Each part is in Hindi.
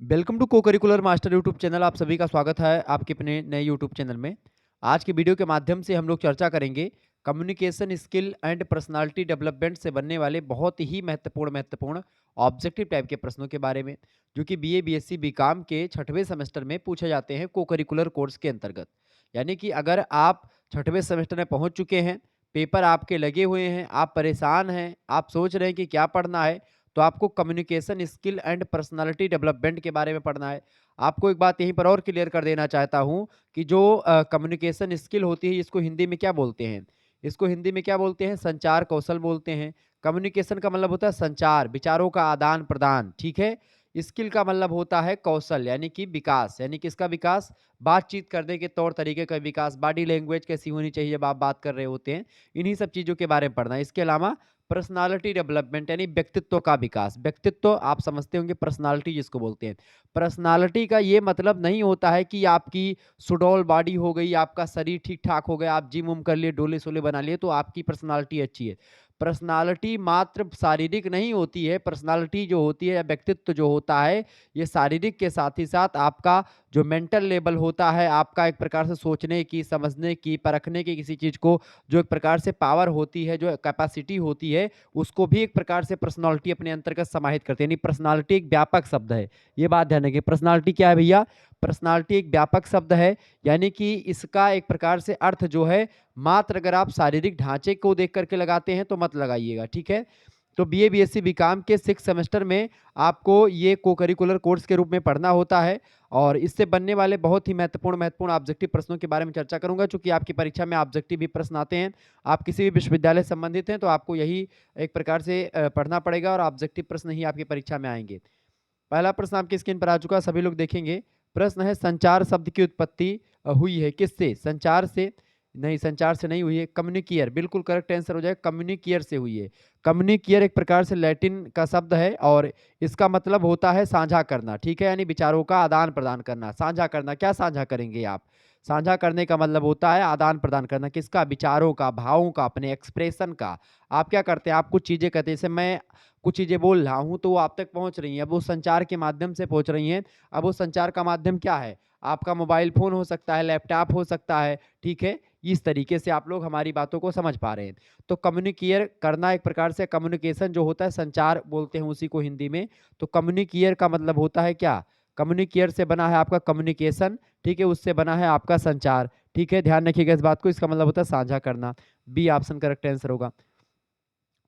वेलकम टू को करिकुलर मास्टर यूट्यूब चैनल। आप सभी का स्वागत है आपके अपने नए यूट्यूब चैनल में। आज की वीडियो के माध्यम से हम लोग चर्चा करेंगे communication skill and personality development से बनने वाले बहुत ही महत्वपूर्ण ऑब्जेक्टिव टाइप के प्रश्नों के बारे में, जो कि बीए बीएससी बीकॉम के छठवें सेमेस्टर में पूछे जाते हैं को करिकुलर कोर्स के अंतर्गत। यानी कि अगर आप छठवें सेमेस्टर में पहुंच चुके हैं, पेपर आपके लगे हुए हैं, आप परेशान हैं, आप सोच रहे हैं कि क्या पढ़ना है, तो आपको communication skill and personality development के बारे में पढ़ना है। आपको एक बात यहीं पर और क्लियर कर देना चाहता हूँ कि जो कम्युनिकेशन स्किल होती है, इसको हिंदी में क्या बोलते हैं? इसको हिंदी में क्या बोलते हैं? संचार कौशल बोलते हैं। कम्युनिकेशन का मतलब होता है संचार, विचारों का आदान-प्रदान, ठीक है? स्किल का मतलब होता है कौशल, यानी कि विकास, यानी किसका विकास? बातचीत करने के तौर तरीके का विकास, बॉडी लैंग्वेज कैसी होनी चाहिए जब आप बात कर रहे होते हैं, इन्हीं सब चीज़ों के बारे में पढ़ना है। इसके अलावा पर्सनालिटी डेवलपमेंट यानी व्यक्तित्व का विकास। व्यक्तित्व आप समझते होंगे, पर्सनालिटी जिसको बोलते हैं। पर्सनालिटी का ये मतलब नहीं होता है कि आपकी सुडौल बॉडी हो गई, आपका शरीर ठीक-ठाक हो गया, आप जिम विम कर लिए, डोले-शोले बना लिए तो आपकी पर्सनालिटी अच्छी है। पर्सनालिटी मात्र शारीरिक नहीं होती है, पर्सनालिटी जो होती है या व्यक्तित्व जो होता है, ये शारीरिक के साथ ही साथ आपका जो मेंटल लेवल होता है, आपका एक प्रकार से सोचने की, समझने की, परखने की किसी चीज़ को, जो एक प्रकार से पावर होती है, जो कैपेसिटी होती है, उसको भी एक प्रकार से पर्सनालिटी अपने अंतर्गत समाहित करती है। यानी पर्सनालिटी एक व्यापक शब्द है। ये बात ध्यान रखिए। पर्सनालिटी क्या है भैया? पर्सनालिटी एक व्यापक शब्द है, यानी कि इसका एक प्रकार से अर्थ जो है, मात्र अगर आप शारीरिक ढांचे को देख करके लगाते हैं तो मत लगाइएगा, ठीक है? तो बीए बीएससी बीकॉम के 6 सेमेस्टर में आपको ये को करिकुलर कोर्स के रूप में पढ़ना होता है और इससे बनने वाले बहुत ही महत्वपूर्ण ऑब्जेक्टिव प्रश्नों के बारे में चर्चा करूंगा। चूंकि आपकी परीक्षा में ऑब्जेक्टिव भी प्रश्न आते हैं, आप किसी भी विश्वविद्यालय से संबंधित हैं तो आपको यही एक प्रकार से पढ़ना पड़ेगा और ऑब्जेक्टिव प्रश्न ही आपकी परीक्षा में आएंगे। पहला प्रश्न आपकी स्क्रीन पर आ चुका है, सभी लोग देखेंगे। प्रश्न है, संचार शब्द की उत्पत्ति हुई है किससे? संचार से नहीं, संचार से नहीं हुई है, कम्युनिकियर बिल्कुल करेक्ट आंसर हो जाएगा, कम्युनिकियर से हुई है। कम्युनिकियर एक प्रकार से लैटिन का शब्द है और इसका मतलब होता है साझा करना, ठीक है? यानी विचारों का आदान प्रदान करना, साझा करना। क्या साझा करेंगे आप? साझा करने का मतलब होता है आदान प्रदान करना, किसका? विचारों का, भावों का, अपने एक्सप्रेशन का। आप क्या करते हैं? आप कुछ चीजें कहते हैं, जैसे मैं कुछ चीजें बोल रहा हूं तो वो आप तक पहुंच रही हैं, अब वो संचार के माध्यम से पहुंच रही हैं। अब वो संचार का माध्यम क्या है? आपका मोबाइल फोन हो सकता है, लैपटॉप हो सकता है, ठीक है? इस तरीके से आप लोग हमारी बातों को समझ पा रहे हैं। तो कम्युनिकेयर करना एक प्रकार से, कम्युनिकेशन जो होता है, संचार बोलते हैं उसी को हिंदी में। तो कम्युनिकेयर का मतलब होता है क्या? कम्युनिकेयर से बना है आपका कम्युनिकेशन, ठीक है? उससे बना है आपका संचार, ठीक है? ध्यान रखिएगा इस बात को। इसका मतलब होता है साझा करना। बी ऑप्शन करेक्ट आंसर होगा।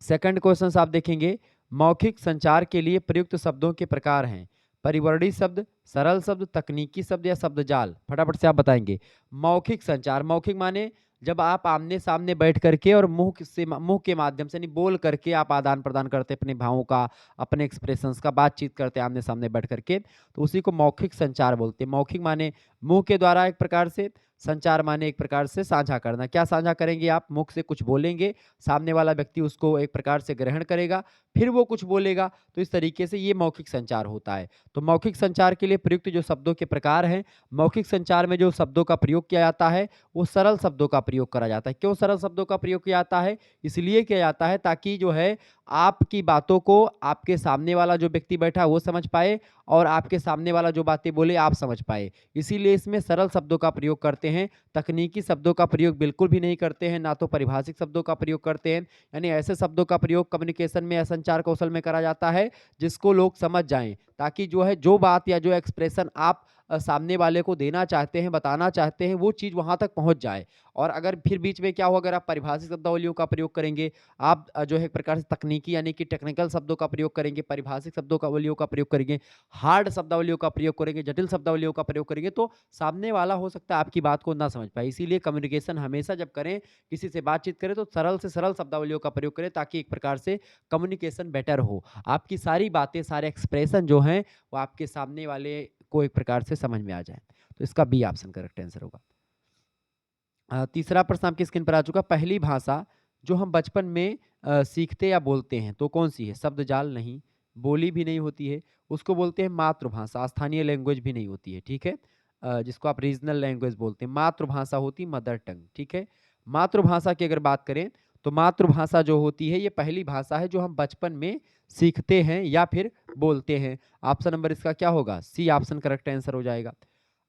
सेकंड क्वेश्चन आप देखेंगे, मौखिक संचार के लिए प्रयुक्त शब्दों के प्रकार हैं। परिवर्णी शब्द, सरल शब्द, तकनीकी शब्द या शब्द जाल? फटाफट से आप बताएंगे। मौखिक संचार, मौखिक माने जब आप आमने सामने बैठ करके और मुंह के माध्यम से, नहीं बोल करके आप आदान प्रदान करते हैं अपने भावों का, अपने एक्सप्रेशंस का, बातचीत करते हैं आमने सामने बैठ करके, तो उसी को मौखिक संचार बोलते हैं। मौखिक माने मुंह के द्वारा एक प्रकार से, संचार माने एक प्रकार से साझा करना। क्या साझा करेंगे आप? मुख से कुछ बोलेंगे, सामने वाला व्यक्ति उसको एक प्रकार से ग्रहण करेगा, फिर वो कुछ बोलेगा, तो इस तरीके से ये मौखिक संचार होता है। तो मौखिक संचार के लिए प्रयुक्त जो शब्दों के प्रकार हैं, मौखिक संचार में जो शब्दों का प्रयोग किया जाता है, वो सरल शब्दों का प्रयोग करा जाता है। क्यों सरल शब्दों का प्रयोग किया जाता है? इसलिए किया जाता है ताकि जो है आपकी बातों को आपके सामने वाला जो व्यक्ति बैठा है वो समझ पाए और आपके सामने वाला जो बातें बोले आप समझ पाए। इसीलिए इसमें सरल शब्दों का प्रयोग करते हैं, तकनीकी शब्दों का प्रयोग बिल्कुल भी नहीं करते हैं, ना तो पारिभाषिक शब्दों का प्रयोग करते हैं। यानी ऐसे शब्दों का प्रयोग कम्युनिकेशन में या संचार कौशल में करा जाता है जिसको लोग समझ जाएं, ताकि जो है जो बात या जो एक्सप्रेशन आप सामने वाले को देना चाहते हैं, बताना चाहते हैं, वो चीज़ वहाँ तक पहुँच जाए। और अगर फिर बीच में क्या हो, अगर आप पारिभाषिक शब्दावलियों का प्रयोग करेंगे, आप जो है एक प्रकार से तकनीकी यानी कि टेक्निकल शब्दों का प्रयोग करेंगे, पारिभाषिक शब्दावलियों का प्रयोग करेंगे, हार्ड शब्दावलियों का प्रयोग करेंगे, जटिल शब्दावलियों का प्रयोग करेंगे, तो सामने वाला हो सकता है आपकी बात को ना समझ पाए। इसीलिए कम्युनिकेशन हमेशा जब करें, किसी से बातचीत करें, तो सरल से सरल शब्दावलियों का प्रयोग करें ताकि एक प्रकार से कम्युनिकेशन बेटर हो। आपकी सारी बातें, सारे एक्सप्रेशन जो हैं, वो आपके सामने वाले को एक प्रकार से समझ में आ जाए। तो इसका बी ऑप्शन करेक्ट आंसर होगा। तीसरा प्रश्न आपकी स्क्रीन पर आ चुका, पहली भाषा जो हम बचपन में सीखते या बोलते हैं तो कौन सी है? शब्द जाल नहीं, बोली भी नहीं होती है, उसको बोलते हैं मातृभाषा, स्थानीय लैंग्वेज भी नहीं होती है, ठीक है? जिसको आप रीजनल लैंग्वेज बोलते हैं। मातृभाषा होती मदर टंग, ठीक है? मातृभाषा की अगर बात करें तो मातृभाषा जो होती है ये पहली भाषा है जो हम बचपन में सीखते हैं या फिर बोलते हैं। ऑप्शन नंबर इसका क्या होगा? सी ऑप्शन करेक्ट आंसर हो जाएगा।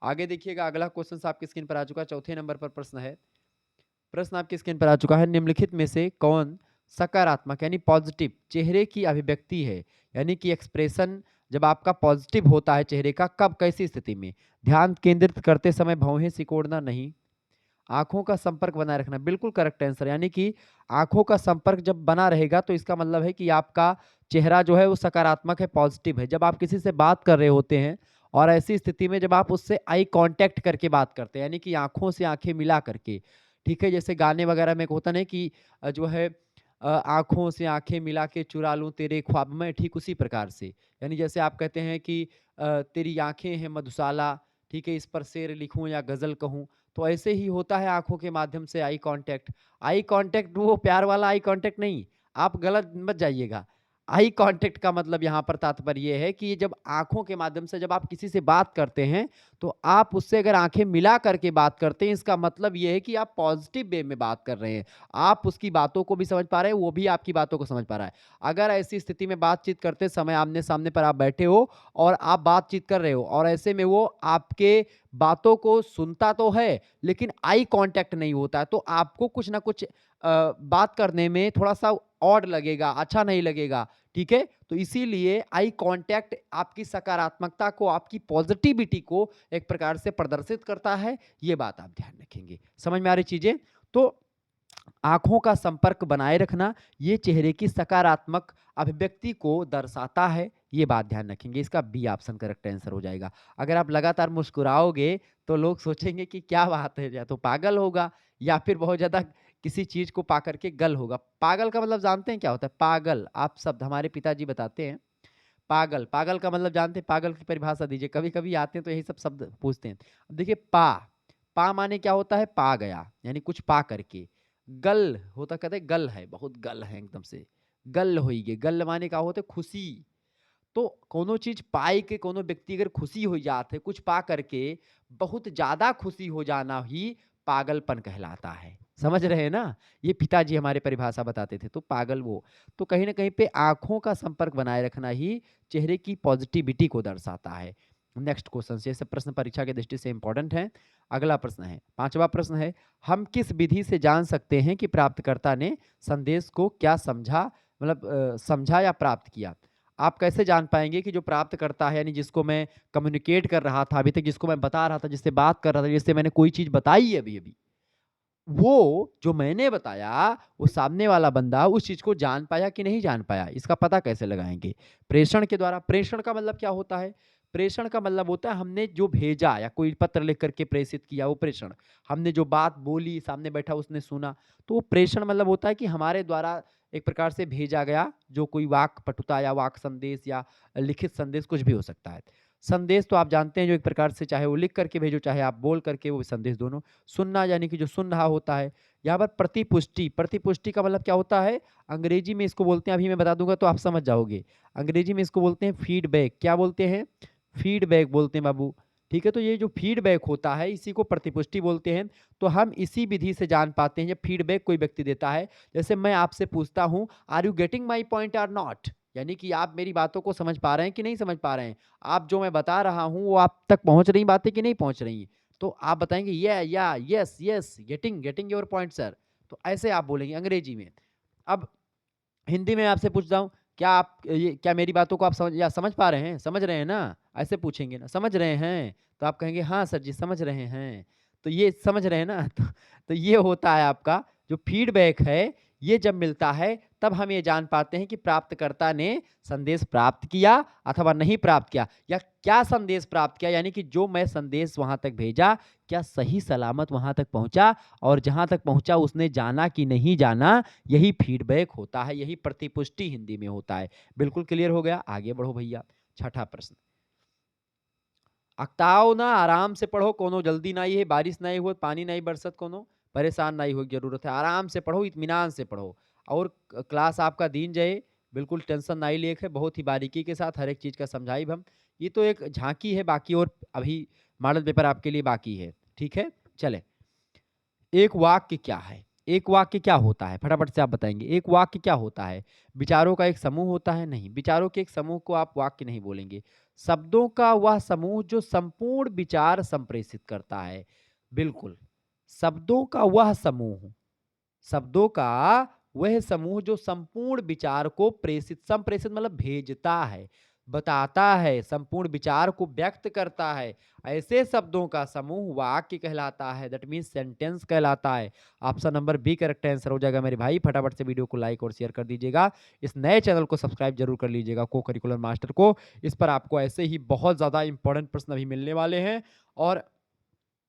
आगे देखिएगा, अगला क्वेश्चन आपकी स्क्रीन पर आ चुका है। चौथे नंबर पर प्रश्न है। प्रश्न आपकी स्क्रीन पर आ चुका है। निम्नलिखित में से कौन सकारात्मक यानी पॉजिटिव चेहरे की अभिव्यक्ति है? यानी कि एक्सप्रेशन जब आपका पॉजिटिव होता है चेहरे का, कब, कैसी स्थिति में? ध्यान केंद्रित करते समय भौहें सिकोड़ना नहीं, आंखों का संपर्क बनाए रखना, बिल्कुल करेक्ट आंसर। यानी कि आंखों का संपर्क जब बना रहेगा तो इसका मतलब है कि आपका चेहरा जो है वो सकारात्मक है, पॉजिटिव है। जब आप किसी से बात कर रहे होते हैं और ऐसी स्थिति में जब आप उससे आई कांटेक्ट करके बात करते हैं, यानी कि आंखों से आंखें मिला करके, ठीक है, जैसे गाने वगैरह में होता नहीं कि जो है आंखों से आंखें मिला के चुरा लूं तेरे ख्वाब में, ठीक उसी प्रकार से। यानी जैसे आप कहते हैं कि तेरी आंखें हैं मधुशाला, ठीक है, इस पर शेर लिखूं या गजल कहूं, तो ऐसे ही होता है आंखों के माध्यम से आई कांटेक्ट। आई कांटेक्ट वो प्यार वाला आई कांटेक्ट नहीं, आप गलत मत जाइएगा। आई कांटेक्ट का मतलब यहाँ पर तात्पर्य ये है कि जब आंखों के माध्यम से जब आप किसी से बात करते हैं तो आप उससे अगर आंखें मिला करके बात करते हैं, इसका मतलब ये है कि आप पॉजिटिव वे में बात कर रहे हैं। आप उसकी बातों को भी समझ पा रहे हैं, वो भी आपकी बातों को समझ पा रहा है। अगर ऐसी स्थिति में बातचीत करते समय आमने सामने पर आप बैठे हो और आप बातचीत कर रहे हो और ऐसे में वो आपके बातों को सुनता तो है लेकिन आई कांटेक्ट नहीं होता है, तो आपको कुछ ना कुछ बात करने में थोड़ा-सा ऑड लगेगा, अच्छा नहीं लगेगा, ठीक है? तो इसीलिए आई कांटेक्ट आपकी सकारात्मकता को, आपकी पॉजिटिविटी को एक प्रकार से प्रदर्शित करता है, ये बात आप ध्यान रखेंगे। समझ में आ रही चीज़ें? तो आँखों का संपर्क बनाए रखना, ये चेहरे की सकारात्मक अभिव्यक्ति को दर्शाता है, ये बात ध्यान रखेंगे। इसका बी ऑप्शन करेक्ट आंसर हो जाएगा। अगर आप लगातार मुस्कुराओगे, तो लोग सोचेंगे कि क्या बात है, या तो पागल होगा या फिर बहुत ज़्यादा किसी चीज़ को पा कर के गल होगा। पागल का मतलब जानते हैं क्या होता है? पागल, आप शब्द हमारे पिताजी बताते हैं। पागल, पागल का मतलब जानते हैं? पागल की परिभाषा दीजिए। कभी-कभी आते हैं तो यही सब शब्द पूछते हैं। अब देखिए पा माने क्या होता है? पा गया, यानी कुछ पा करके। गल होता, कहते हैं गल है, बहुत गल है एकदम से। गल होइगे, गल माने का होता है खुशी। तो कोनो चीज़ पाई के कोनो व्यक्ति अगर खुशी हो जात है, कुछ पा करके बहुत ज़्यादा खुशी हो जाना ही पागलपन कहलाता है। समझ रहे हैं ना? ये पिताजी हमारे परिभाषा बताते थे, तो पागल वो। तो कहीं न कहीं पे आँखों का संपर्क बनाए रखना ही चेहरे की पॉज़िटिविटी को दर्शाता है। नेक्स्ट क्वेश्चन, ये सब प्रश्न परीक्षा की दृष्टि से इम्पोर्टेंट हैं। अगला प्रश्न है, 5वां प्रश्न है, हम किस विधि से जान सकते हैं कि प्राप्तकर्ता ने संदेश को क्या समझा, मतलब समझा या प्राप्त किया? आप कैसे जान पाएँगे कि जो प्राप्त करता है, यानी जिसको मैं कम्युनिकेट कर रहा था अभी तक, जिसको मैं बता रहा था, जिससे बात कर रहा था, जिससे मैंने कोई चीज़ बताई है अभी-अभी, वो जो मैंने बताया, वो सामने वाला बंदा उस चीज़ को जान पाया कि नहीं जान पाया, इसका पता कैसे लगाएँगे? प्रेषण के द्वारा। प्रेषण का मतलब क्या होता है? प्रेषण का मतलब होता है हमने जो भेजा या कोई पत्र लिख कर के प्रेषित किया, वो प्रेषण। हमने जो बात बोली, सामने बैठा उसने सुना, तो वो प्रेषण मतलब होता है कि हमारे द्वारा एक प्रकार से भेजा गया जो कोई वाक् पटुता या वाक् संदेश या लिखित संदेश कुछ भी हो सकता है। संदेश तो आप जानते हैं जो एक प्रकार से चाहे वो लिख करके भेजो, चाहे आप बोल करके, वो संदेश दोनों। सुनना यानी कि जो सुन रहा होता है। यहाँ पर प्रतिपुष्टि, प्रतिपुष्टि का मतलब क्या होता है? अंग्रेजी में इसको बोलते हैं, अभी मैं बता दूँगा तो आप समझ जाओगे। अंग्रेजी में इसको बोलते हैं फीडबैक। क्या बोलते हैं? फीडबैक बोलते हैं बाबू। ठीक है? तो ये जो फीडबैक होता है इसी को प्रतिपुष्टि बोलते हैं। तो हम इसी विधि से जान पाते हैं जब फीडबैक कोई व्यक्ति देता है। जैसे मैं आपसे पूछता हूँ, are you getting my point और नॉट? यानी कि आप मेरी बातों को समझ पा रहे हैं कि नहीं समझ पा रहे हैं? आप जो मैं बता रहा हूँ वो आप तक पहुँच रही बातें कि नहीं पहुँच रही? तो आप बताएँगे या, yes, yes, getting getting your point sir. तो ऐसे आप बोलेंगे अंग्रेजी में। अब हिंदी में आपसे पूछता हूँ, क्या आप ये क्या मेरी बातों को आप समझ पा रहे हैं? समझ रहे हैं ना? ऐसे पूछेंगे ना, समझ रहे हैं? तो आप कहेंगे हाँ सर जी समझ रहे हैं। तो ये समझ रहे हैं ना? तो ये होता है आपका जो फीडबैक है, ये जब मिलता है तब हम ये जान पाते हैं कि प्राप्तकर्ता ने संदेश प्राप्त किया अथवा नहीं प्राप्त किया, या क्या संदेश प्राप्त किया, यानी कि जो मैं संदेश वहाँ तक भेजा, क्या सही सलामत वहाँ तक पहुँचा, और जहाँ तक पहुँचा उसने जाना कि नहीं जाना, यही फीडबैक होता है, यही प्रतिपुष्टि हिंदी में होता है। बिल्कुल क्लियर हो गया? आगे बढ़ो भैया। छठा प्रश्न, अकताओ ना, आराम से पढ़ो, कोनो जल्दी नहीं है, बारिश नहीं हुई, पानी नहीं बरसत कोनो, परेशान नहीं होने की जरूरत है। आराम से पढ़ो, इत्मीनान से पढ़ो, और क्लास आपका दिन जाए, बिल्कुल टेंशन नहीं लेके है, बहुत ही बारीकी के साथ हर एक चीज़ का समझाई हम। ये तो एक झांकी है, बाकी और अभी मॉडल पेपर आपके लिए बाकी है। ठीक है? चले, एक वाक्य क्या है? एक वाक्य क्या होता है? फटाफट से आप बताएँगे। एक वाक्य क्या होता है? विचारों का एक समूह होता है? नहीं, विचारों के एक समूह को आप वाक्य नहीं बोलेंगे। शब्दों का वह समूह जो संपूर्ण विचार संप्रेषित करता है। बिल्कुल, शब्दों का वह समूह, शब्दों का वह समूह जो संपूर्ण विचार को संप्रेषित मतलब भेजता है, बताता है, संपूर्ण विचार को व्यक्त करता है। ऐसे शब्दों का समूह वाक्य कहलाता है, दैट मीन्स सेंटेंस कहलाता है। Option number B correct answer हो जाएगा मेरे भाई। फटाफट से वीडियो को लाइक और शेयर कर दीजिएगा। इस नए चैनल को सब्सक्राइब जरूर कर लीजिएगा, को करिकुलर मास्टर को। इस पर आपको ऐसे ही बहुत ज़्यादा इंपॉर्टेंट प्रश्न अभी मिलने वाले हैं और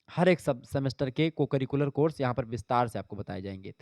हर एक सब सेमेस्टर के को करिकुलर कोर्स यहाँ पर विस्तार से आपको बताए जाएँगे।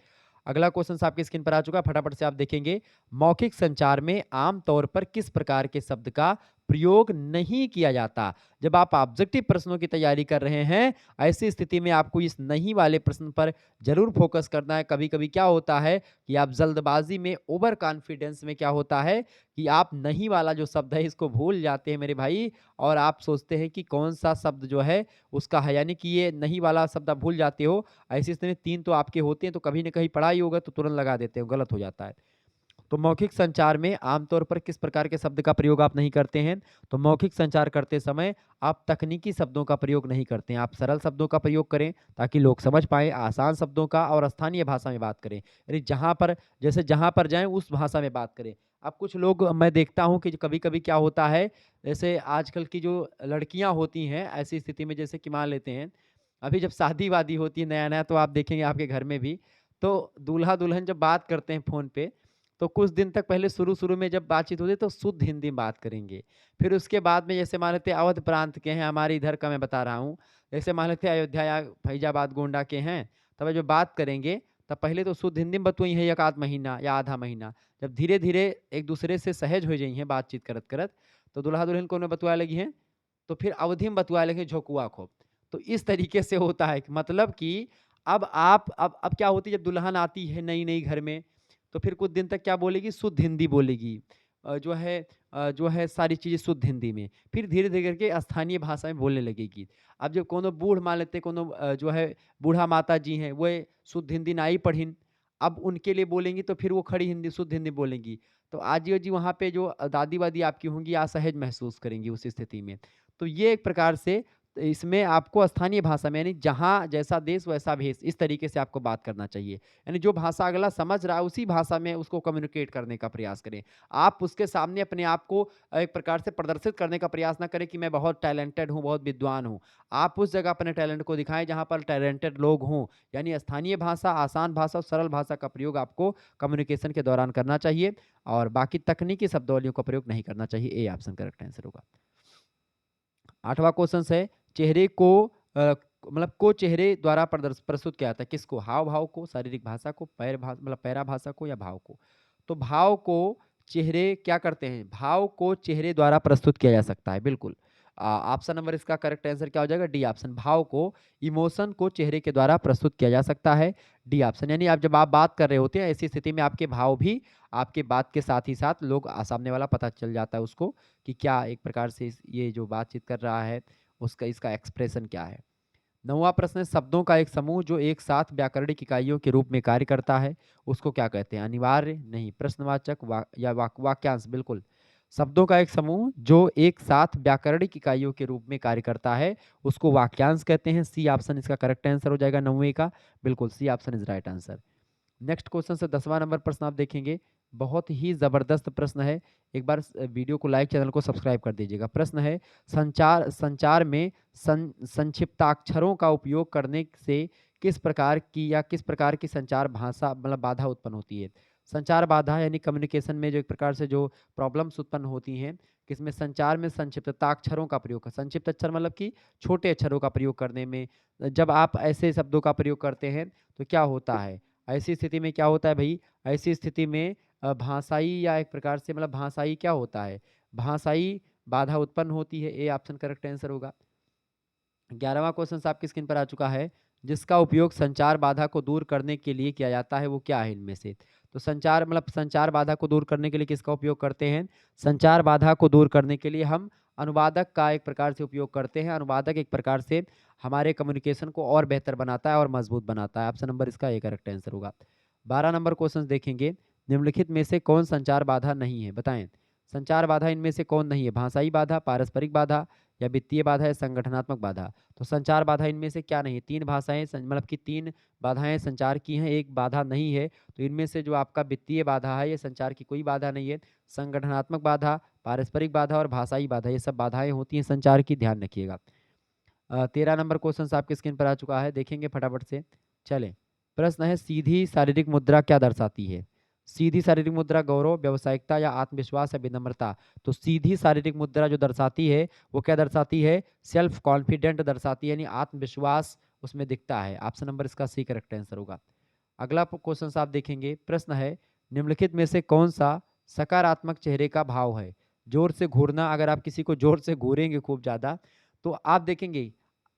अगला क्वेश्चन आपकी स्क्रीन पर आ चुका है, फटाफट से आप देखेंगे। मौखिक संचार में आम तौर पर किस प्रकार के शब्द का प्रयोग नहीं किया जाता? जब आप ऑब्जेक्टिव प्रश्नों की तैयारी कर रहे हैं, ऐसी स्थिति में आपको इस नहीं वाले प्रश्न पर ज़रूर फोकस करना है। कभी-कभी क्या होता है कि आप जल्दबाज़ी में, ओवर कॉन्फिडेंस में क्या होता है कि आप नहीं वाला जो शब्द है इसको भूल जाते हैं मेरे भाई और आप सोचते हैं कि कौन-सा शब्द जो है उसका है, यानी कि ये नहीं वाला शब्द आप भूल जाते हो। ऐसी स्थिति में 3 तो आपके होते हैं, तो कभी न कहीं पढ़ा ही होगा तो तुरंत लगा देते हो, गलत हो जाता है। तो मौखिक संचार में आमतौर पर किस प्रकार के शब्द का प्रयोग आप नहीं करते हैं? तो मौखिक संचार करते समय आप तकनीकी शब्दों का प्रयोग नहीं करते हैं। आप सरल शब्दों का प्रयोग करें ताकि लोग समझ पाएँ, आसान शब्दों का और स्थानीय भाषा में बात करें। यानी जहाँ पर जाएँ उस भाषा में बात करें। अब कुछ लोग मैं देखता हूँ कि कभी-कभी क्या होता है, जैसे आजकल की जो लड़कियाँ होती हैं, ऐसी स्थिति में जैसे कि मान लेते हैं, अभी जब शादी-वादी होती है नया-नया तो आप देखेंगे आपके घर में भी, तो दूल्हा-दुल्हन जब बात करते हैं फ़ोन पे, तो कुछ दिन तक पहले शुरू-शुरू में जब बातचीत होती है तो शुद्ध हिंदी में बात करेंगे। फिर उसके बाद में जैसे मान लेते हैं अवध प्रांत के हैं, हमारे इधर का मैं बता रहा हूँ। जैसे मान लेते हैं अयोध्या या फैजाबाद, गोंडा के हैं, तब जब बात करेंगे, तब पहले तो शुद्ध हिंदी में बतवई हैं 1 आध महीना या आधा महीना। जब धीरे-धीरे एक दूसरे से सहज हो जाई हैं बातचीत करत-करत, तो दूल्हा-दुल्हन को में बतवाए लगी हैं, तो फिर अवधि में बतवाए लगे झोंकुआ खूब। तो इस तरीके से होता है कि मतलब कि अब क्या होती है जब दुल्हन आती है नई-नई घर में, तो फिर कुछ दिन तक क्या बोलेगी? शुद्ध हिंदी बोलेगी। जो है सारी चीज़ें शुद्ध हिंदी में। फिर धीरे-धीरे करके स्थानीय भाषा में बोलने लगेगी। अब जब कोनो बूढ़ मान लेते हैं कोनो जो है बूढ़ा माताजी हैं, वो शुद्ध हिंदी नाई पढ़ीन। अब उनके लिए बोलेंगी तो फिर वो खड़ी हिंदी, शुद्ध हिंदी बोलेंगी। तो आजी-वाजी वहाँ पे जो दादी-वादी आपकी होंगी असहज महसूस करेंगी उस स्थिति में। तो ये एक प्रकार से इसमें आपको स्थानीय भाषा में यानी जहाँ जैसा देश वैसा भेष, इस तरीके से आपको बात करना चाहिए। यानी जो भाषा अगला समझ रहा है उसी भाषा में उसको कम्युनिकेट करने का प्रयास करें। आप उसके सामने अपने आप को एक प्रकार से प्रदर्शित करने का प्रयास ना करें कि मैं बहुत टैलेंटेड हूँ, बहुत विद्वान हूँ। आप उस जगह अपने टैलेंट को दिखाएँ जहाँ पर टैलेंटेड लोग हों। यानी स्थानीय भाषा, आसान भाषा और सरल भाषा का प्रयोग आपको कम्युनिकेशन के दौरान करना चाहिए और बाकी तकनीकी शब्दावलियों का प्रयोग नहीं करना चाहिए। ए ऑप्शन करेक्ट आंसर होगा। 8वां क्वेश्चन है चेहरे को मतलब को चेहरे द्वारा प्रस्तुत किया जाता है किसको? हाव-भाव को, शारीरिक भाषा को, मतलब पैरा भाषा को या भाव को? तो भाव को चेहरे क्या करते हैं? भाव को चेहरे द्वारा प्रस्तुत किया जा सकता है, बिल्कुल। ऑप्शन नंबर इसका करेक्ट आंसर क्या हो जाएगा? D option. भाव को, इमोशन को चेहरे के द्वारा प्रस्तुत किया जा सकता है, डी ऑप्शन। यानी आप जब आप बात कर रहे होते हैं, ऐसी स्थिति में आपके भाव भी आपके बात के साथ ही साथ लोग सामने वाला पता चल जाता है उसको कि क्या एक प्रकार से ये जो बातचीत कर रहा है उसका इसका एक्सप्रेशन क्या है। 9वां प्रश्न है शब्दों का एक समूह जो एक साथ व्याकरणिक इकाइयों के रूप में कार्य करता है उसको क्या कहते हैं? अनिवार्य नहीं, प्रश्नवाचक या वाक्यांश, बिल्कुल। शब्दों का एक समूह जो एक साथ व्याकरणिक इकाइयों के रूप में कार्य करता है उसको वाक्यांश कहते हैं। सी ऑप्शन इसका करेक्ट आंसर हो जाएगा 9वें का, बिल्कुल C option is right answer. Next question से 10वां नंबर प्रश्न आप देखेंगे, बहुत ही ज़बरदस्त प्रश्न है। एक बार वीडियो को लाइक, चैनल को सब्सक्राइब कर दीजिएगा। प्रश्न है संचार में संक्षिप्ताक्षरों का उपयोग करने से किस प्रकार की संचार भाषा मतलब बाधा उत्पन्न होती है? संचार बाधा यानी कम्युनिकेशन में जो एक प्रकार से जो प्रॉब्लम्स उत्पन्न होती हैं, किसमें? संचार में संक्षिप्तताक्षरों का प्रयोग संक्षिप्त अक्षर मतलब कि छोटे अक्षरों का प्रयोग करने में। जब आप ऐसे शब्दों का प्रयोग करते हैं तो क्या होता है? ऐसी स्थिति में क्या होता है भई? ऐसी स्थिति में भाषाई या एक प्रकार से मतलब भाषाई क्या होता है? भाषाई बाधा उत्पन्न होती है, ए ऑप्शन करेक्ट आंसर होगा। 11वां क्वेश्चन आपकी स्क्रीन पर आ चुका है, जिसका उपयोग संचार बाधा को दूर करने के लिए किया जाता है, वो क्या है इनमें से? तो संचार बाधा को दूर करने के लिए किसका उपयोग करते हैं? संचार बाधा को दूर करने के लिए हम अनुवादक का एक प्रकार से उपयोग करते हैं। अनुवादक एक प्रकार से हमारे कम्युनिकेशन को और बेहतर बनाता है और मजबूत बनाता है। ऑप्शन नंबर इसका ए करेक्ट आंसर होगा। 12 नंबर क्वेश्चन देखेंगे, निम्नलिखित में से कौन संचार बाधा नहीं है, बताएं। संचार बाधा इनमें से कौन नहीं है? भाषाई बाधा, पारस्परिक बाधा, या वित्तीय बाधा, या संगठनात्मक बाधा। तो संचार बाधा इनमें से क्या नहीं है? तीन भाषाएं मतलब कि तीन बाधाएं संचार की हैं, एक बाधा नहीं है। तो इनमें से जो आपका वित्तीय बाधा है, ये संचार की कोई बाधा नहीं है। संगठनात्मक बाधा, पारस्परिक बाधा और भाषाई बाधा, ये सब बाधाएं होती हैं संचार की, ध्यान रखिएगा। 13 नंबर क्वेश्चन आपके स्क्रीन पर आ चुका है, देखेंगे फटाफट से। चलें, प्रश्न है, सीधी शारीरिक मुद्रा क्या दर्शाती है? सीधी शारीरिक मुद्रा गौरव, व्यावसायिकता, या आत्मविश्वास, या विनम्रता। तो सीधी शारीरिक मुद्रा जो दर्शाती है वो क्या दर्शाती है? सेल्फ कॉन्फिडेंट दर्शाती है, यानी आत्मविश्वास उसमें दिखता है। ऑप्शन नंबर इसका सी करेक्ट आंसर होगा। अगला क्वेश्चन आप देखेंगे, प्रश्न है, निम्नलिखित में से कौन सा सकारात्मक चेहरे का भाव है? जोर से घूरना, अगर आप किसी को जोर से घूरेंगे खूब ज्यादा तो आप देखेंगे,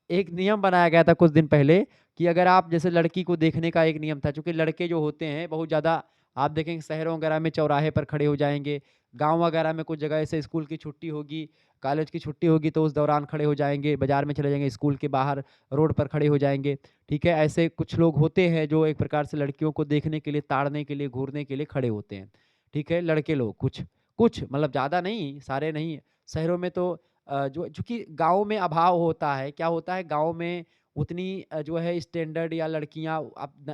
एक नियम बनाया गया था कुछ दिन पहले कि अगर आप जैसे लड़की को देखने का एक नियम था, क्योंकि लड़के जो होते हैं बहुत ज़्यादा, आप देखेंगे शहरों वगैरह में चौराहे पर खड़े हो जाएंगे, गांव वगैरह में कुछ जगह ऐसे स्कूल की छुट्टी होगी, कॉलेज की छुट्टी होगी तो उस दौरान खड़े हो जाएंगे, बाजार में चले जाएंगे, स्कूल के बाहर रोड पर खड़े हो जाएंगे। ठीक है, ऐसे कुछ लोग होते हैं जो एक प्रकार से लड़कियों को देखने के लिए, ताड़ने के लिए, घूरने के लिए खड़े होते हैं। ठीक है, लड़के लोग कुछ कुछ मतलब ज़्यादा नहीं, सारे नहीं। शहरों में तो जो चूँकि गाँव में अभाव होता है, क्या होता है गाँव में उतनी जो है स्टैंडर्ड या लड़कियाँ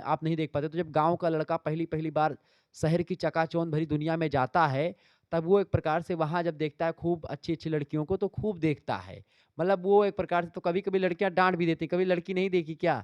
आप नहीं देख पाते। तो जब गाँव का लड़का पहली-पहली बार शहर की चकाचौंध भरी दुनिया में जाता है, तब वो एक प्रकार से वहाँ जब देखता है खूब अच्छी-अच्छी लड़कियों को, तो खूब देखता है। मतलब वो एक प्रकार से, तो कभी-कभी लड़कियाँ डाँट भी देती हैं, कभी लड़की नहीं देखी क्या?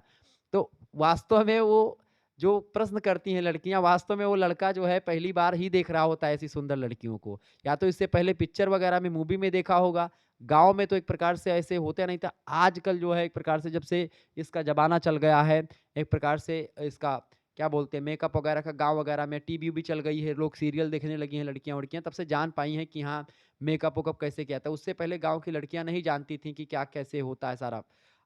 तो वास्तव में वो जो प्रश्न करती हैं लड़कियाँ, वास्तव में वो लड़का जो है पहली बार ही देख रहा होता है ऐसी सुंदर लड़कियों को। या तो इससे पहले पिक्चर वगैरह में, मूवी में देखा होगा। गाँव में तो एक प्रकार से ऐसे होता नहीं था। आजकल जो है एक प्रकार से जब से इसका ज़माना चल गया है, एक प्रकार से इसका क्या बोलते हैं, मेकअप वगैरह का गाँव वगैरह में टीवी भी चल गई है, लोग सीरियल देखने लगी हैं लड़कियाँ-वड़कियाँ, तब से जान पाई हैं कि हाँ, मेकअप-वेकअप कैसे किया था। उससे पहले गाँव की लड़कियाँ नहीं जानती थीं कि क्या कैसे होता है सारा।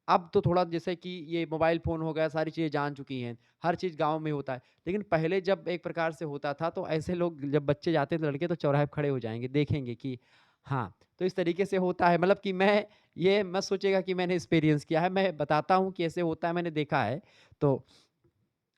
अब तो थोड़ा जैसे कि ये मोबाइल फ़ोन हो गया, सारी चीज़ें जान चुकी हैं, हर चीज़ गाँव में होता है। लेकिन पहले जब एक प्रकार से होता था, तो ऐसे लोग जब बच्चे जाते थे लड़के, तो चौराहे पे खड़े हो जाएँगे, देखेंगे कि हाँ, तो इस तरीके से होता है। मतलब कि मैं ये मत सोचिएगा कि मैंने एक्सपीरियंस किया है, मैं बताता हूँ कि ऐसे होता है, मैंने देखा है। तो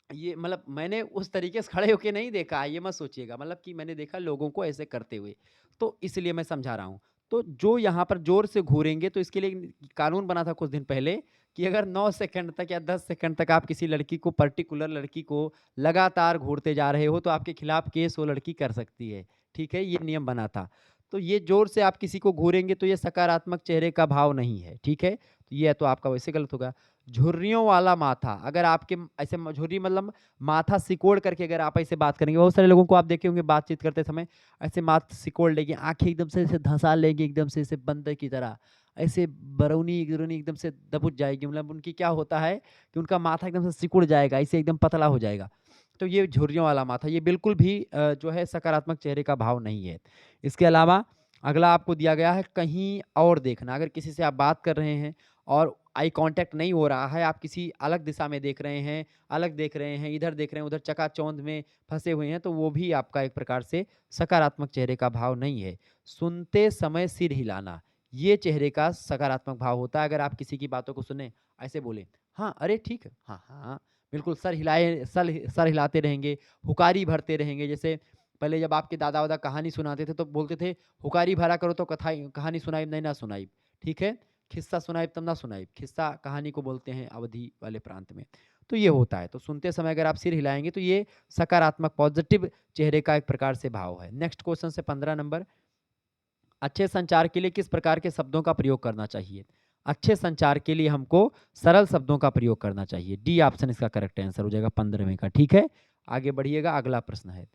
ये मतलब मैंने उस तरीके से खड़े होके नहीं देखा है, ये मत सोचिएगा, मतलब कि मैंने देखा लोगों को ऐसे करते हुए, तो इसलिए मैं समझा रहा हूँ। तो जो यहाँ पर ज़ोर से घूरेंगे, तो इसके लिए एक कानून बना था कुछ दिन पहले कि अगर 9 सेकंड तक या 10 सेकंड तक आप किसी लड़की को, पर्टिकुलर लड़की को लगातार घूरते जा रहे हो, तो आपके खिलाफ केस वो लड़की कर सकती है। ठीक है, ये नियम बना था। तो ये ज़ोर से आप किसी को घूरेंगे, तो ये सकारात्मक चेहरे का भाव नहीं है। ठीक है? तो ये तो आपका वैसे गलत होगा। झुर्रियों वाला माथा, अगर आपके ऐसे झुर्री मतलब माथा सिकोड़ करके अगर आप ऐसे बात करेंगे, बहुत सारे लोगों को आप देखे होंगे बातचीत करते समय ऐसे माथ सिकोड़ लेंगे, आंखें एकदम से ऐसे धंसा लेंगे, एकदम से ऐसे बंदर की तरह, ऐसे बरौनी गिरौनी एकदम से दबुच जाएगी। मतलब उनकी क्या होता है कि उनका माथा एकदम से सिकुड़ जाएगा, ऐसे एकदम पतला हो जाएगा। तो ये झुर्रियों वाला माथा, ये बिल्कुल भी जो है सकारात्मक चेहरे का भाव नहीं है। इसके अलावा अगला आपको दिया गया है कहीं और देखना। अगर किसी से आप बात कर रहे हैं और आई कांटेक्ट नहीं हो रहा है, आप किसी अलग दिशा में देख रहे हैं, अलग देख रहे हैं, इधर देख रहे हैं, उधर चकाचौंध में फँसे हुए हैं, तो वो भी आपका एक प्रकार से सकारात्मक चेहरे का भाव नहीं है। सुनते समय सिर हिलाना, ये चेहरे का सकारात्मक भाव होता है। अगर आप किसी की बातों को सुने, ऐसे बोले, "हाँ, अरे ठीक है। हाँ, हाँ।" बिल्कुल सर हिलाए, सर हिलाते रहेंगे, हुकारी भरते रहेंगे। जैसे पहले जब आपके दादा-वादा कहानी सुनाते थे, तो बोलते थे, "हुकारी भरा करो तो कहानी सुनाई नहीं ना सुनाई।" ठीक है? खिस्सा सुनाई तब ना सुनाई। खिस्सा कहानी को बोलते हैं अवधि वाले प्रांत में। तो ये होता है। तो सुनते समय अगर आप सिर हिलाएँगे, तो ये सकारात्मक पॉज़िटिव चेहरे का एक प्रकार से भाव है। नेक्स्ट क्वेश्चन से 15 नंबर, अच्छे संचार के लिए किस प्रकार के शब्दों का प्रयोग करना चाहिए? अच्छे संचार के लिए हमको सरल शब्दों का प्रयोग करना चाहिए। डी ऑप्शन इसका करेक्ट आंसर हो जाएगा 15वें का। ठीक है? आगे बढ़िएगा, अगला प्रश्न है।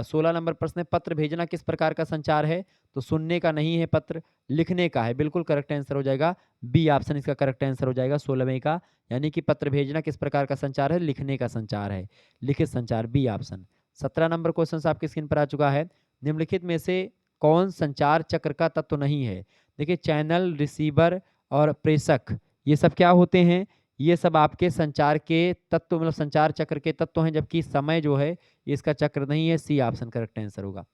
16 नंबर प्रश्न है, पत्र भेजना किस प्रकार का संचार है? तो सुनने का नहीं है पत्र, लिखने का है। बिल्कुल करेक्ट आंसर हो जाएगा। बी ऑप्शन इसका करेक्ट आंसर हो जाएगा 16वें का। यानी कि पत्र भेजना किस प्रकार का संचार है? लिखने का संचार है। लिखित संचार, बी ऑप्शन। 17 नंबर क्वेश्चन आपकी स्क्रीन पर आ चुका है। निम्नलिखित में से कौन संचार चक्र का तत्व नहीं है? देखिए, चैनल, रिसीवर और प्रेषक, ये सब क्या होते हैं? ये सब आपके संचार के तत्व, मतलब संचार चक्र के तत्व हैं, जबकि समय जो है ये इसका चक्र नहीं है। सी ऑप्शन करेक्ट आंसर होगा।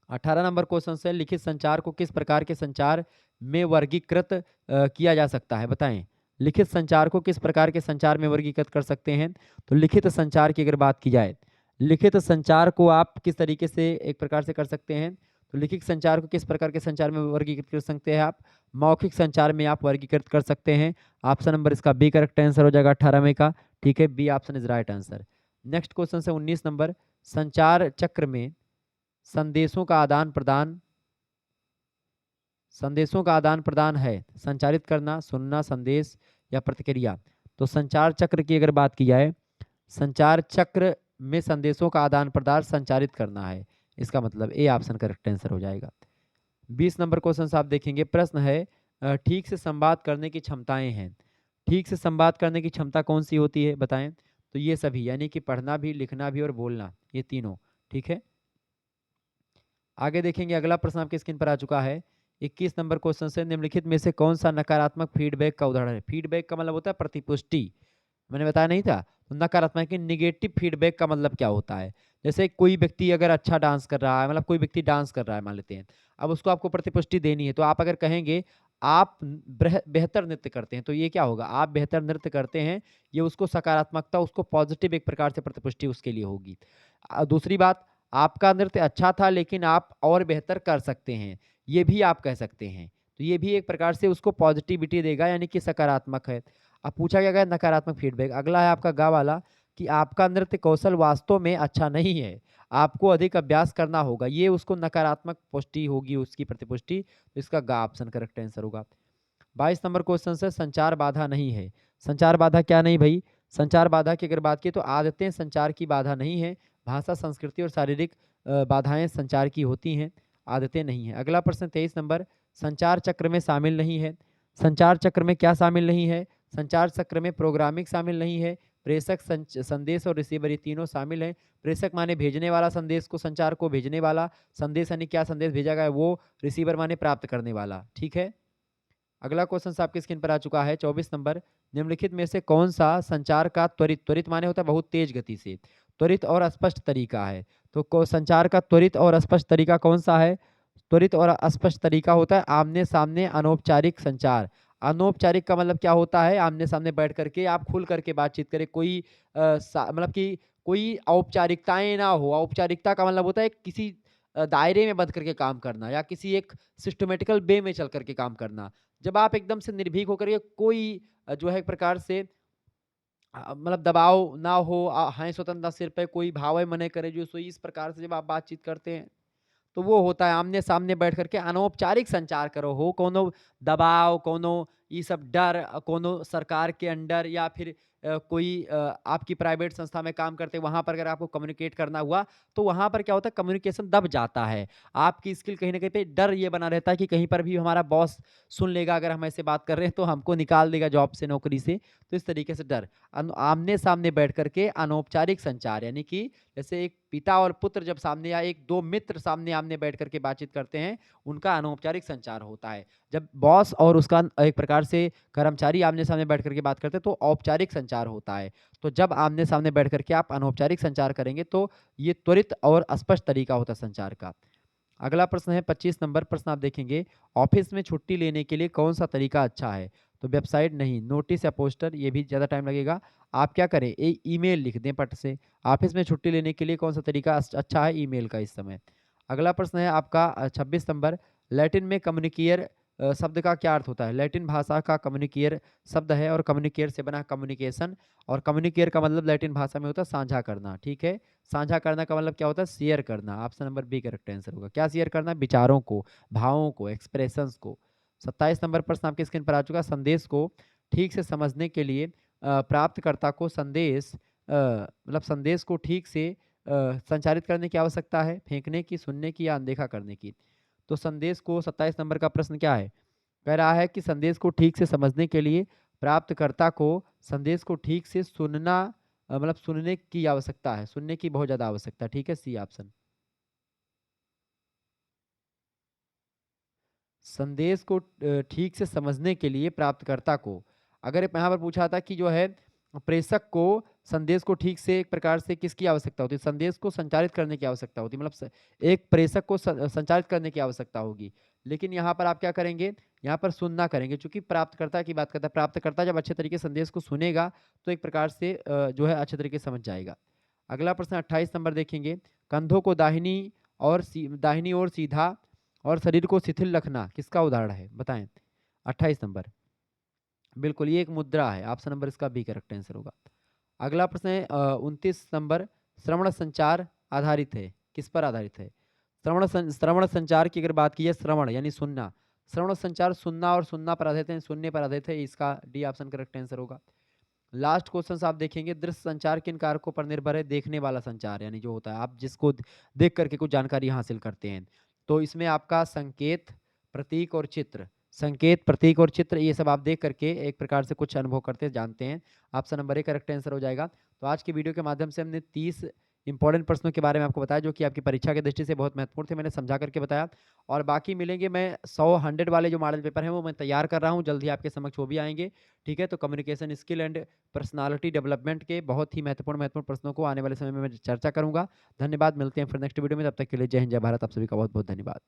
18 नंबर क्वेश्चन से लिखित संचार को किस प्रकार के संचार में वर्गीकृत किया जा सकता है, बताएं। लिखित संचार को किस प्रकार के संचार में वर्गीकृत कर सकते हैं? तो लिखित संचार की अगर बात की जाए, लिखित संचार को आप किस तरीके से एक प्रकार से कर सकते हैं? तो लिखित संचार को किस प्रकार के संचार में वर्गीकृत कर सकते हैं आप? मौखिक संचार में आप वर्गीकृत कर सकते हैं। ऑप्शन नंबर इसका बी करेक्ट आंसर हो जाएगा 18 में का। ठीक है, B option is right answer. Next question से 19 नंबर, संचार चक्र में संदेशों का आदान प्रदान, संदेशों का आदान प्रदान है संचारित करना, सुनना, संदेश या प्रतिक्रिया। तो संचार चक्र की अगर बात की जाए, संचार चक्र में संदेशों का आदान प्रदान संचारित करना है, इसका मतलब ए ऑप्शन करेक्ट आंसर हो जाएगा। 20 नंबर क्वेश्चन से आप देखेंगे, प्रश्न है ठीक से संवाद करने की क्षमताएं हैं। ठीक से संवाद करने की क्षमता कौन सी होती है, बताएं। तो ये सभी, यानी कि पढ़ना भी, लिखना भी और बोलना, ये तीनों। ठीक है, आगे देखेंगे। अगला प्रश्न आपके स्क्रीन पर आ चुका है 21 नंबर क्वेश्चन से, निम्नलिखित में से कौन सा नकारात्मक फीडबैक का उदाहरण है? फीडबैक का मतलब होता है प्रतिपुष्टि, मैंने बताया नहीं था। तो नकारात्मक कि निगेटिव फीडबैक का मतलब क्या होता है? जैसे कोई व्यक्ति अगर अच्छा डांस कर रहा है, मतलब कोई व्यक्ति डांस कर रहा है मान लेते हैं, अब उसको आपको प्रतिपुष्टि देनी है, तो आप अगर कहेंगे आप बेहतर नृत्य करते हैं, तो ये क्या होगा? आप बेहतर नृत्य करते हैं, ये उसको सकारात्मकता, उसको पॉजिटिव एक प्रकार से प्रतिपुष्टि उसके लिए होगी। दूसरी बात, आपका नृत्य अच्छा था लेकिन आप और बेहतर कर सकते हैं, ये भी आप कह सकते हैं। तो ये भी एक प्रकार से उसको पॉजिटिविटी देगा, यानी कि सकारात्मक है। अब पूछा क्या गया? नकारात्मक फीडबैक। अगला है आपका गा वाला, कि आपका नृत्य कौशल वास्तव में अच्छा नहीं है, आपको अधिक अभ्यास करना होगा, ये उसको नकारात्मक पुष्टि होगी, उसकी प्रतिपुष्टि। तो इसका गा ऑप्शन करेक्ट आंसर होगा। 22 नंबर क्वेश्चन से, संचार बाधा नहीं है। संचार बाधा क्या नहीं भाई? संचार बाधा की अगर बात की तो आदतें संचार की बाधा नहीं है, भाषा, संस्कृति और शारीरिक बाधाएं संचार की होती हैं, आदतें नहीं है। अगला प्रश्न 23 नंबर, संचार चक्र में शामिल नहीं है। संचार चक्र में क्या शामिल नहीं है? संचार चक्र में प्रोग्रामिंग शामिल नहीं है, प्रेषक, संदेश और रिसीवर, ये तीनों शामिल हैं। प्रेषक माने भेजने वाला, संदेश को, संचार को भेजने वाला, संदेश यानी क्या संदेश भेजा गया है वो, रिसीवर माने प्राप्त करने वाला। ठीक है, अगला क्वेश्चन आपके स्क्रीन पर आ चुका है 24 नंबर, निम्नलिखित में से कौन सा संचार का त्वरित, त्वरित माने होता है बहुत तेज गति से, त्वरित और स्पष्ट तरीका है? तो संचार का त्वरित और स्पष्ट तरीका कौन सा है? त्वरित और अस्पष्ट तरीका होता है आमने सामने अनौपचारिक संचार। अनौपचारिक का मतलब क्या होता है? आमने सामने बैठ करके आप खुल करके बातचीत करें, कोई मतलब कि कोई औपचारिकताएं ना हो। औपचारिकता का मतलब होता है किसी दायरे में बंध करके काम करना, या किसी एक सिस्टमेटिकल वे में चल करके काम करना। जब आप एकदम से निर्भीक होकर के कोई जो है एक प्रकार से मतलब दबाव ना हो, हैं स्वतंत्रता सिर पे, कोई भावे मने करे जो सोई, इस प्रकार से जब आप बातचीत करते हैं, तो वो होता है आमने सामने बैठ करके अनौपचारिक संचार करो हो, कोनो दबाव, कोनो ये सब डर, कोनो सरकार के अंडर, या फिर कोई आपकी प्राइवेट संस्था में काम करते वहां पर अगर आपको कम्युनिकेट करना हुआ, तो वहां पर क्या होता है? कम्युनिकेशन दब जाता है। आपकी स्किल कहीं ना कहीं पे डर ये बना रहता है कि कहीं पर भी हमारा बॉस सुन लेगा, अगर हम ऐसे बात कर रहे हैं तो हमको निकाल देगा जॉब से, नौकरी से। तो इस तरीके से डर, आमने सामने बैठ करके अनौपचारिक संचार, यानी कि जैसे एक पिता और पुत्र जब सामने, या एक दो मित्र सामने आमने बैठ करके बातचीत करते हैं, उनका अनौपचारिक संचार होता है। जब बॉस और उसका एक प्रकार से कर्मचारी आमने सामने बैठ करके बात करते हैं, तो औपचारिक संचार होता है। तो जब आमने सामने बैठ करके आप अनौपचारिक संचार करेंगे, तो ये त्वरित और स्पष्ट तरीका होता है संचार का। अगला प्रश्न है 25 नंबर प्रश्न आप देखेंगे, ऑफिस में छुट्टी लेने के लिए कौन सा तरीका अच्छा है? तो वेबसाइट नहीं, नोटिस या पोस्टर, ये भी ज़्यादा टाइम लगेगा। आप क्या करें, ईमेल लिख दें पट से। ऑफिस में छुट्टी लेने के लिए कौन सा तरीका अच्छा है? ईमेल का इस समय। अगला प्रश्न है आपका 26 नंबर, लैटिन में कम्युनिकेयर शब्द का क्या अर्थ होता है? लैटिन भाषा का कम्युनिकेयर शब्द है, और कम्युनिकेयर से बना कम्युनिकेशन, और कम्युनिकेयर का मतलब लैटिन भाषा में होता है साझा करना। ठीक है, साझा करना का मतलब क्या होता है? शेयर करना। Option number B correct answer होगा। क्या शेयर करना? विचारों को, भावों को, एक्सप्रेशंस को। 27 नंबर प्रश्न आपके स्क्रीन पर आ चुका, संदेश को ठीक से समझने के लिए प्राप्तकर्ता को संदेश मतलब संदेश को ठीक से संचारित करने की आवश्यकता है, फेंकने की, सुनने की, या अनदेखा करने की। तो संदेश को, 27 नंबर का प्रश्न क्या है? कह रहा है कि संदेश को ठीक से समझने के लिए प्राप्तकर्ता को संदेश को ठीक से सुनना, मतलब सुनने की आवश्यकता है, सुनने की बहुत ज़्यादा आवश्यकता है। ठीक है, सी ऑप्शन। संदेश को ठीक से समझने के लिए प्राप्तकर्ता को, अगर यहाँ पर पूछा था कि जो है प्रेषक को संदेश को ठीक से एक प्रकार से किसकी आवश्यकता होती है? संदेश को संचारित करने की आवश्यकता होती है, मतलब एक प्रेषक को संचारित करने की आवश्यकता होगी। लेकिन यहाँ पर आप क्या करेंगे? यहाँ पर सुनना करेंगे, चूँकि प्राप्तकर्ता की बात करता है। प्राप्तकर्ता जब अच्छे तरीके से संदेश को सुनेगा, तो एक प्रकार से जो है अच्छे तरीके से समझ जाएगा। अगला प्रश्न 28 नंबर देखेंगे, कंधों को दाहिनी ओर सीधा और शरीर को शिथिल रखना किसका उदाहरण है? बताएँ। 28 नंबर। बिल्कुल, ये एक मुद्रा है। ऑप्शन नंबर इसका बी करेक्ट आंसर होगा। अगला प्रश्न है 29 नंबर, श्रवण संचार आधारित है, किस पर आधारित है? श्रवण संचार की अगर बात की जाए, श्रवण यानी सुनना, श्रवण संचार सुनना और सुनना पर आधारित है, सुनने पर आधारित है, इसका डी ऑप्शन करेक्ट आंसर होगा। लास्ट क्वेश्चन आप देखेंगे, दृश्य संचार किन कारकों पर निर्भर है? देखने वाला संचार यानी जो होता है आप जिसको देख करके कुछ जानकारी हासिल करते हैं। तो इसमें आपका संकेत, प्रतीक और चित्र, संकेत, प्रतीक और चित्र, ये सब आप देख करके एक प्रकार से कुछ अनुभव करते जानते हैं। Option number A correct answer हो जाएगा। तो आज की वीडियो के माध्यम से हमने 30 इंपॉर्टेंट प्रश्नों के बारे में आपको बताया, जो कि आपकी परीक्षा की दृष्टि से बहुत महत्वपूर्ण थे। मैंने समझा करके बताया, और बाकी मिलेंगे, मैं 100 वाले जो मॉडल पेपर हैं वो मैं तैयार कर रहा हूँ, जल्द ही आपके समक्ष वो भी आएंगे। ठीक है, तो communication skill and personality development के बहुत ही महत्वपूर्ण प्रश्नों को आने वाले समय में मैं चर्चा करूंगा। धन्यवाद, मिलते हैं फिर नेक्स्ट वीडियो में, तब तक के लिए जय हिंद, जय भारत। आप सभी का बहुत बहुत धन्यवाद।